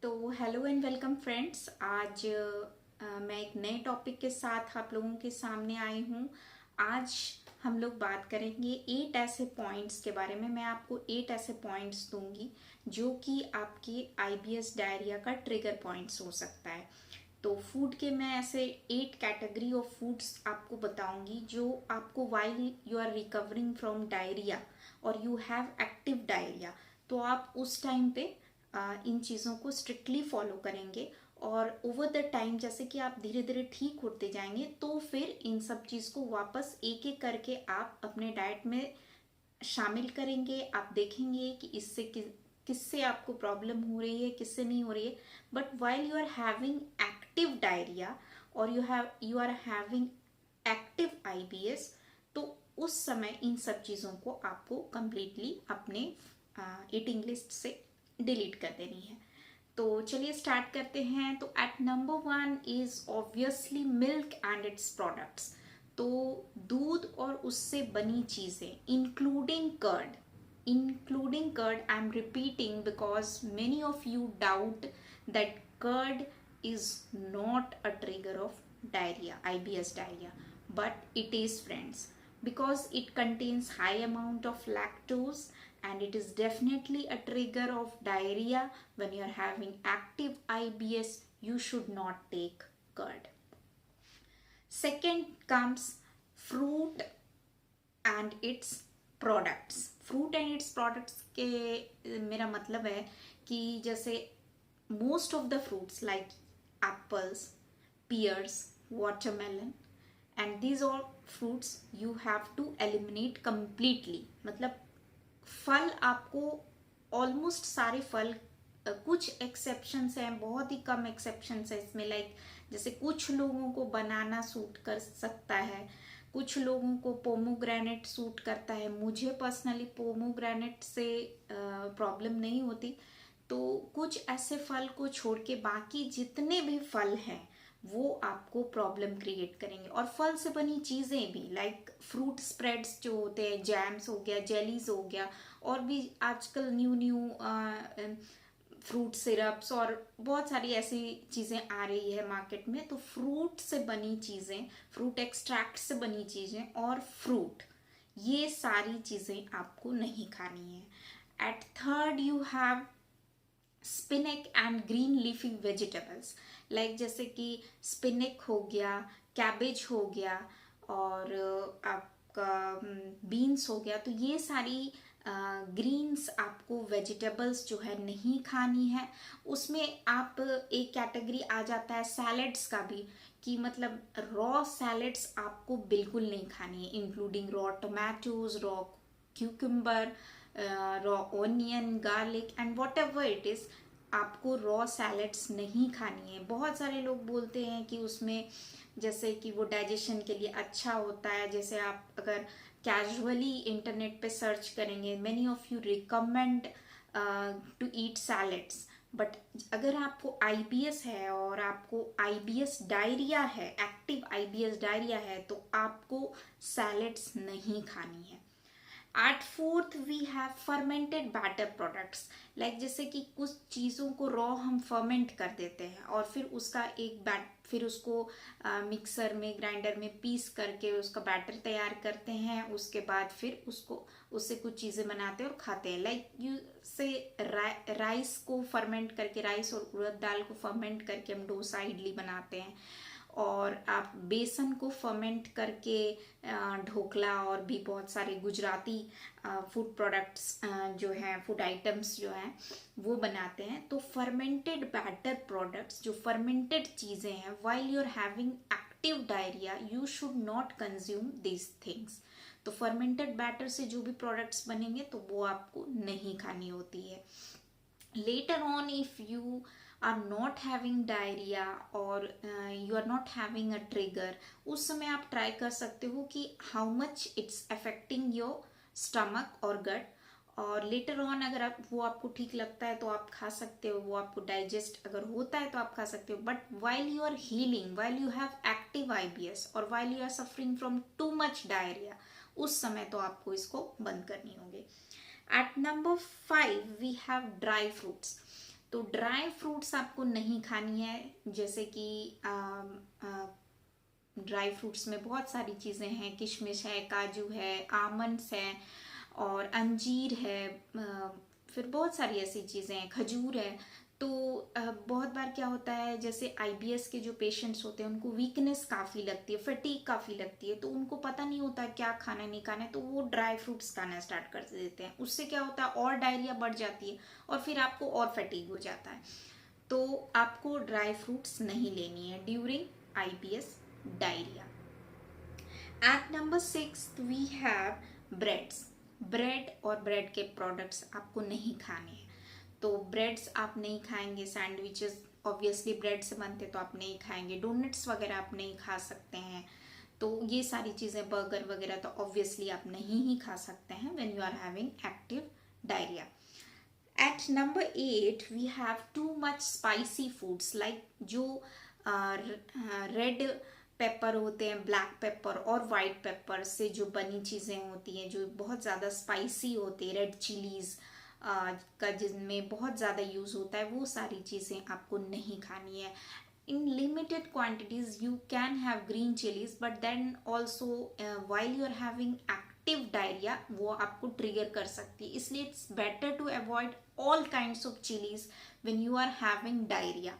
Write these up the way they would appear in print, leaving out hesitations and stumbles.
तो hello and welcome friends. आज मैं एक नए टॉपिक के साथ आप लोगों के सामने आई हूँ। आज हम लोग बात करेंगे 8 ऐसे पॉइंट्स के बारे में। मैं आपको 8 ऐसे पॉइंट्स दूंगी जो कि आपके आईबीएस डायरिया का ट्रिगर पॉइंट्स हो सकता है। तो फूड के मैं ऐसे 8 कैटेगरी ऑफ फूड्स आपको बताऊंगी जो आपको while you are recovering from diarrhoea और यू हैव एक्टिव डायरिया, तो आप उस टाइम पे इन चीज़ों को स्ट्रिक्टली फॉलो करेंगे और ओवर द टाइम जैसे कि आप धीरे धीरे ठीक होते जाएंगे तो फिर इन सब चीज़ को वापस एक एक करके आप अपने डाइट में शामिल करेंगे। आप देखेंगे कि इससे किससे आपको प्रॉब्लम हो रही है, किससे नहीं हो रही है। But while you are having active diarrhoea और you are having active IBS, तो उस समय इन सब चीज़ों को आपको कंप्लीटली अपने ईटिंग लिस्ट से डिलीट कर देनी है। तो चलिए स्टार्ट करते हैं। तो at number 1 is obviously milk and its products. तो दूध और उससे बनी चीज़ें including curd I am repeating because many of you doubt that curd is not a trigger of diarrhea, IBS diarrhea, but it is, friends, because it contains high amount of lactose, and it is definitely a trigger of diarrhea. When you are having active IBS, you should not take curd. Second comes fruit and its products. Fruit and its products के मेरा मतलब है कि जैसे most of the fruits like apples, pears, watermelon, and these all fruits you have to eliminate completely। मतलब फल आपको almost सारे फल, कुछ एक्सेप्शंस हैं, बहुत ही कम एक्सेप्शंस है इसमें। लाइक जैसे कुछ लोगों को बनाना सूट कर सकता है, कुछ लोगों को पोमोग्रेनेट सूट करता है। मुझे पर्सनली पोमोग्रेनेट से प्रॉब्लम नहीं होती। तो कुछ ऐसे फल को छोड़ के बाकी जितने भी फल हैं वो आपको प्रॉब्लम क्रिएट करेंगे। और फल से बनी चीज़ें भी लाइक फ्रूट स्प्रेड्स जो होते हैं, जैम्स हो गया, जेलीज हो गया, और भी आजकल न्यू न्यू फ्रूट सिरप्स और बहुत सारी ऐसी चीज़ें आ रही है मार्केट में। तो फ्रूट से बनी चीज़ें, फ्रूट एक्सट्रैक्ट से बनी चीज़ें और फ्रूट, ये सारी चीज़ें आपको नहीं खानी है। At third you have spinach and green leafy vegetables. Like जैसे कि स्पिनक हो गया, कैबेज हो गया, और आपका बीन्स हो गया। तो ये सारी ग्रीन्स आपको वेजिटेबल्स जो है नहीं खानी है। उसमें आप एक कैटेगरी आ जाता है सैलड्स का भी, कि मतलब रॉ सैलड्स आपको बिल्कुल नहीं खानी है, including raw tomatoes, raw cucumber, raw onion, garlic and what ever it is. आपको रॉ सैलड्स नहीं खानी है। बहुत सारे लोग बोलते हैं कि उसमें जैसे कि वो डाइजेशन के लिए अच्छा होता है। जैसे आप अगर कैजुअली इंटरनेट पे सर्च करेंगे, many of you recommend to eat salads, but अगर आपको आईबीएस है और आपको आईबीएस डायरिया है, एक्टिव आईबीएस डायरिया है, तो आपको सैलड्स नहीं खानी है। At fourth we have fermented batter products. Like जैसे कि कुछ चीज़ों को रॉ हम फर्मेंट कर देते हैं और फिर उसका फिर उसको मिक्सर में, ग्राइंडर में पीस करके उसका बैटर तैयार करते हैं। उसके बाद फिर उससे कुछ चीज़ें बनाते हैं और खाते हैं। लाइक यू से राइस को फर्मेंट करके, राइस और उड़द दाल को फर्मेंट करके हम डोसा, इडली बनाते हैं। और आप बेसन को फर्मेंट करके ढोकला और भी बहुत सारे गुजराती फूड प्रोडक्ट्स जो हैं, फूड आइटम्स जो हैं, वो बनाते हैं। तो फर्मेंटेड बैटर प्रोडक्ट्स, जो फर्मेंटेड चीज़ें हैं, while you are having active diarrhoea you should not consume this things. तो फर्मेंटेड बैटर से जो भी प्रोडक्ट्स बनेंगे तो वो आपको नहीं खानी होती है। Later on, if you are not having diarrhea or you are not having a trigger, उस समय आप ट्राई कर सकते हो कि how much it's affecting your stomach और गट। और लेटर ऑन अगर वो आपको ठीक लगता है तो आप खा सकते हो, वो आपको डाइजेस्ट अगर होता है तो आप खा सकते हो। But while you are healing, while you have active IBS और while you are suffering from too much diarrhoea, उस समय तो आपको इसको बंद करनी होगी। At number 5 we have dry fruits। तो ड्राई फ्रूट्स आपको नहीं खानी है, जैसे कि ड्राई फ्रूट्स में बहुत सारी चीज़ें हैं, किशमिश है, काजू है, आमंड्स है और अंजीर है, फिर बहुत सारी ऐसी चीज़ें हैं, खजूर है। तो बहुत बार क्या होता है, जैसे आईबीएस के जो पेशेंट्स होते हैं उनको वीकनेस काफ़ी लगती है, फटीग काफ़ी लगती है, तो उनको पता नहीं होता क्या खाना नहीं खाना है, तो वो ड्राई फ्रूट्स खाना स्टार्ट कर देते हैं। उससे क्या होता है, और डायरिया बढ़ जाती है और फिर आपको और फटीग हो जाता है। तो आपको ड्राई फ्रूट्स नहीं लेनी है during IBS diarrhoea. At number 6 we have breads. Bread और ब्रेड के प्रोडक्ट्स आपको नहीं खाने हैं। तो ब्रेड्स आप नहीं खाएंगे, सैंडविचेस ऑब्वियसली ब्रेड से बनते तो आप नहीं खाएंगे, डोनट्स वगैरह आप नहीं खा सकते हैं। तो ये सारी चीज़ें, बर्गर वगैरह तो ऑब्वियसली आप नहीं ही खा सकते हैं when you are having active diarrhoea. At number 8 we have too much spicy foods like जो रेड पेपर होते हैं, ब्लैक पेपर और वाइट पेपर से जो बनी चीज़ें होती हैं जो बहुत ज़्यादा स्पाइसी होती है, रेड चिलीज़ का जिनमें बहुत ज़्यादा यूज़ होता है, वो सारी चीज़ें आपको नहीं खानी है। In limited quantities you can have green chilies, but then also while you are having active diarrhea वो आपको ट्रिगर कर सकती है, इसलिए it's better to avoid all kinds of chilies when you are having diarrhea।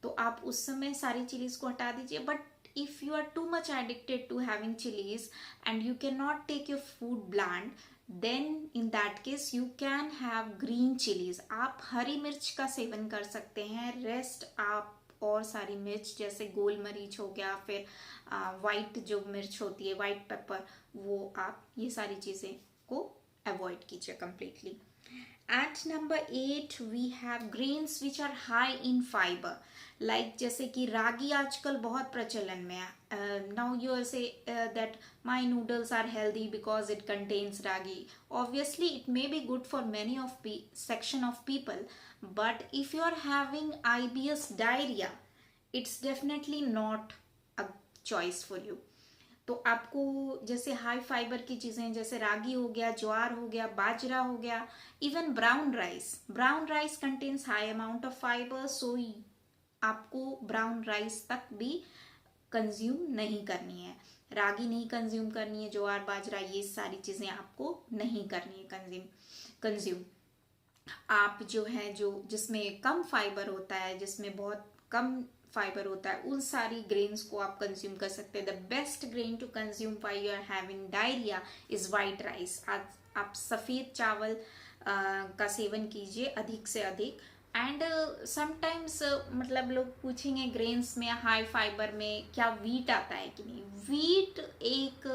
तो आप उस समय सारी चिलीज को हटा दीजिए। But if you are too much addicted to having chilies and you cannot take your food bland, then in that case you can have green chilies। आप हरी मिर्च का सेवन कर सकते हैं, रेस्ट आप और सारी मिर्च जैसे गोल मरीच हो गया, फिर वाइट जो मिर्च होती है, वाइट पेपर, वो आप ये सारी चीज़ें को अवॉइड कीजिए completely. At number 8 we have grains which are high in fiber, like जैसे कि रागी आजकल बहुत प्रचलन में है। Now you say that my noodles are healthy because it contains ragi. Obviously it may be good for many of section of people, but if you are having IBS diarrhea it's definitely not a choice for you। तो आपको जैसे high fibre की चीज़ें जैसे रागी हो गया, ज्वार हो गया, बाजरा हो गया, even brown rice contains high amount of fibre, so आपको ब्राउन राइस तक भी कंज्यूम नहीं करनी है, रागी नहीं कंज्यूम करनी है, ज्वार बाजरा ये सारी चीज़ें आपको नहीं करनी है कंज्यूम। आप जो है जो जिसमें कम फाइबर होता है, जिसमें बहुत कम फाइबर होता है, उन सारी ग्रेन्स को आप कंज्यूम कर सकते हैं। The best grain to consume while you are having diarrhoea is white rice. आप सफ़ेद चावल का सेवन कीजिए अधिक से अधिक। एंड समटाइम्स मतलब लोग पूछेंगे ग्रेन्स में हाई फाइबर में क्या वीट आता है कि नहीं। वीट एक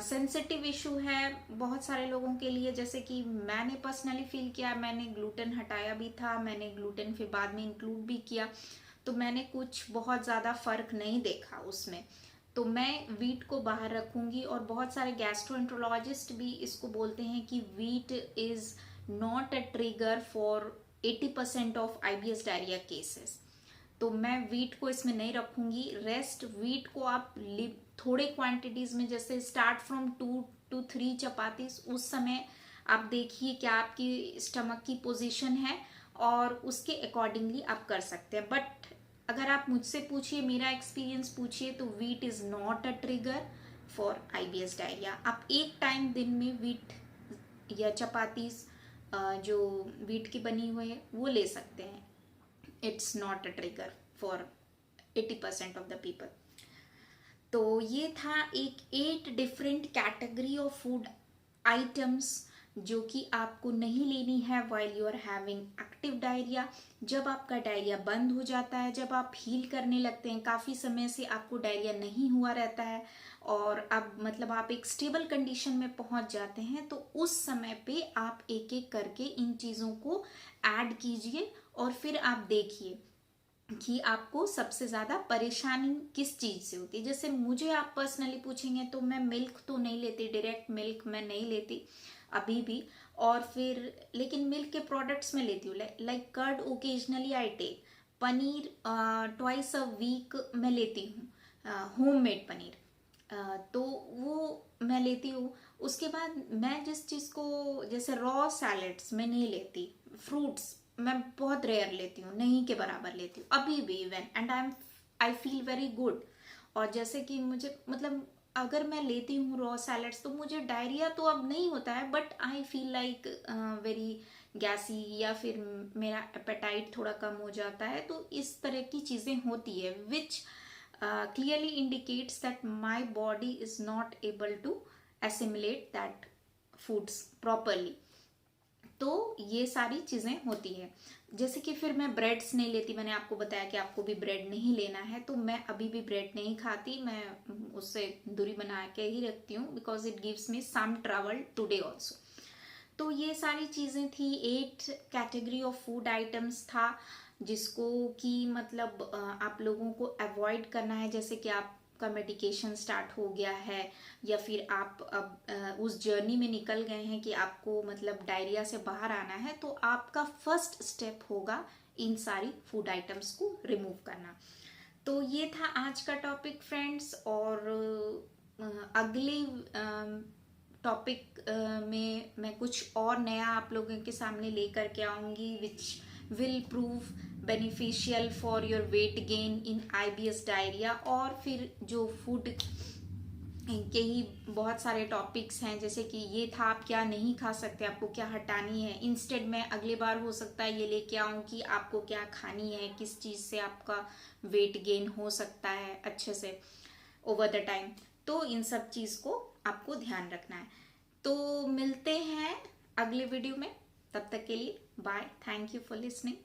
सेंसिटिव इशू है बहुत सारे लोगों के लिए, जैसे कि मैंने पर्सनली फील किया, मैंने ग्लूटेन हटाया भी था, मैंने ग्लूटेन फिर बाद में इंक्लूड भी किया, तो मैंने कुछ बहुत ज़्यादा फ़र्क नहीं देखा उसमें। तो मैं वीट को बाहर रखूँगी। और बहुत सारे गैस्ट्रोएंट्रोलॉजिस्ट भी इसको बोलते हैं कि wheat is not a trigger for 80% of IBS diarrhoea cases. तो मैं वीट को इसमें नहीं रखूँगी। रेस्ट वीट को आप थोड़े क्वांटिटीज़ में, जैसे स्टार्ट फ्रॉम 2 to 3 चपातीस, उस समय आप देखिए क्या आपकी स्टमक की पोजीशन है और उसके अकॉर्डिंगली आप कर सकते हैं। बट अगर आप मुझसे पूछिए, मेरा एक्सपीरियंस पूछिए, तो wheat is not a trigger for IBS diarrhoea. आप एक टाइम दिन में वीट या चपातीस जो वीट की बनी हुई है वो ले सकते हैं। It's not a trigger for 80% of the people. तो ये था एक 8 different category of food items जो कि आपको नहीं लेनी है while you are having active diarrhoea. जब आपका डायरिया बंद हो जाता है, जब आप हील करने लगते हैं, काफ़ी समय से आपको डायरिया नहीं हुआ रहता है और अब मतलब आप एक स्टेबल कंडीशन में पहुंच जाते हैं, तो उस समय पे आप एक एक करके इन चीज़ों को ऐड कीजिए और फिर आप देखिए कि आपको सबसे ज़्यादा परेशानी किस चीज़ से होती है। जैसे मुझे आप पर्सनली पूछेंगे तो मैं मिल्क तो नहीं लेती, डायरेक्ट मिल्क मैं नहीं लेती अभी भी। और फिर लेकिन मिल्क के प्रोडक्ट्स में लेती हूँ, like curd occasionally I take, paneer twice a week मैं लेती हूँ, होममेड पनीर, तो वो मैं लेती हूँ। उसके बाद मैं जिस चीज़ को, जैसे रॉ सैलेड्स मैं नहीं लेती, फ्रूट्स मैं बहुत रेयर लेती हूँ, नहीं के बराबर लेती हूँ अभी भी even, and I feel very good. और जैसे कि मुझे मतलब अगर मैं लेती हूँ रॉ सैलड्स तो मुझे डायरिया तो अब नहीं होता है, but I feel like very gassy, या फिर मेरा एपेटाइट थोड़ा कम हो जाता है। तो इस तरह की चीज़ें होती है विच clearly indicates that my body is not able to assimilate that foods properly। तो ये सारी चीज़ें होती है। जैसे कि फिर मैं ब्रेड्स नहीं लेती, मैंने आपको बताया कि आपको भी ब्रेड नहीं लेना है, तो मैं अभी भी ब्रेड नहीं खाती, मैं उससे दूरी बना के ही रखती हूँ, because it gives me some trouble today also. तो ये सारी चीज़ें थी, 8 कैटेगरी ऑफ फूड आइटम्स था जिसको कि मतलब आप लोगों को अवॉइड करना है। जैसे कि आपका मेडिकेशन स्टार्ट हो गया है, या फिर आप अब उस जर्नी में निकल गए हैं कि आपको मतलब डायरिया से बाहर आना है, तो आपका फर्स्ट स्टेप होगा इन सारी फूड आइटम्स को रिमूव करना। तो ये था आज का टॉपिक फ्रेंड्स, और अगले टॉपिक में मैं कुछ और नया आप लोगों के सामने लेकर के आऊँगी which will prove beneficial for your weight gain in IBS diarrhoea. और फिर जो फूड के ही बहुत सारे टॉपिक्स हैं, जैसे कि ये था आप क्या नहीं खा सकते, आपको क्या हटानी है, इंस्टेड में अगली बार हो सकता है ये लेके आऊँ कि आपको क्या खानी है, किस चीज़ से आपका वेट गेन हो सकता है अच्छे से ओवर द टाइम। तो इन सब चीज़ को आपको ध्यान रखना है। तो मिलते हैं अगले वीडियो में, तब तक के लिए bye, thank you for listening.